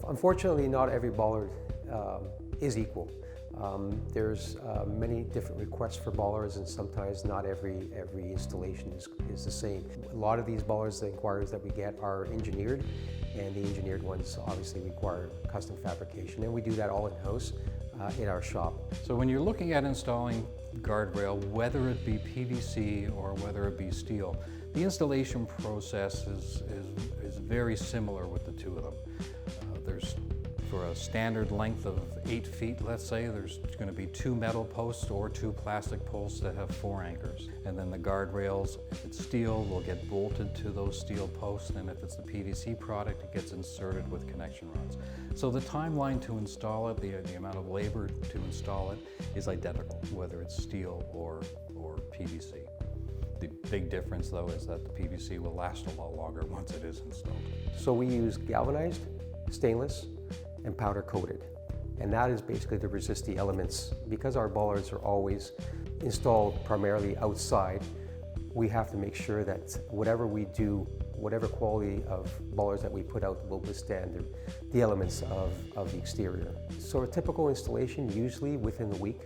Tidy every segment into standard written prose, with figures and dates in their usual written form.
Unfortunately, not every bollard is equal. There's many different requests for bollards, and sometimes not every installation is the same. A lot of these bollards, the inquiries that we get, are engineered, and the engineered ones obviously require custom fabrication, and we do that all in-house in our shop. So when you're looking at installing guardrail, whether it be PVC or whether it be steel, the installation process is very similar with the two of them. For a standard length of 8 feet, let's say, there's going to be 2 metal posts or 2 plastic posts that have 4 anchors. And then the guardrails, if it's steel, will get bolted to those steel posts, and if it's the PVC product, it gets inserted with connection rods. So the timeline to install it, the amount of labor to install it, is identical, whether it's steel or PVC. The big difference, though, is that the PVC will last a lot longer once it is installed. So we use galvanized, stainless, and powder coated. And that is basically to resist the elements. Because our bollards are always installed primarily outside, we have to make sure that whatever we do, whatever quality of bollards that we put out, will withstand the elements of the exterior. So a typical installation, usually within the week,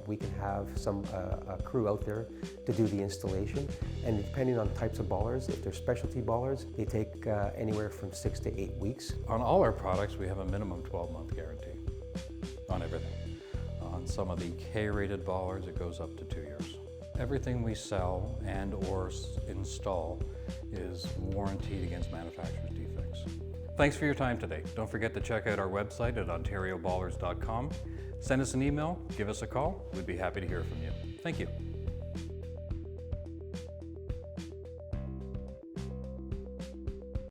we can have a crew out there to do the installation, and depending on types of bollards, if they're specialty bollards, they take anywhere from 6 to 8 weeks. On all our products, we have a minimum 12-month guarantee on everything. On some of the K-rated bollards, it goes up to 2 years. Everything we sell and or install is warranted against manufacturer's defects. Thanks for your time today. Don't forget to check out our website at ontariobollards.com. Send us an email, give us a call. We'd be happy to hear from you. Thank you.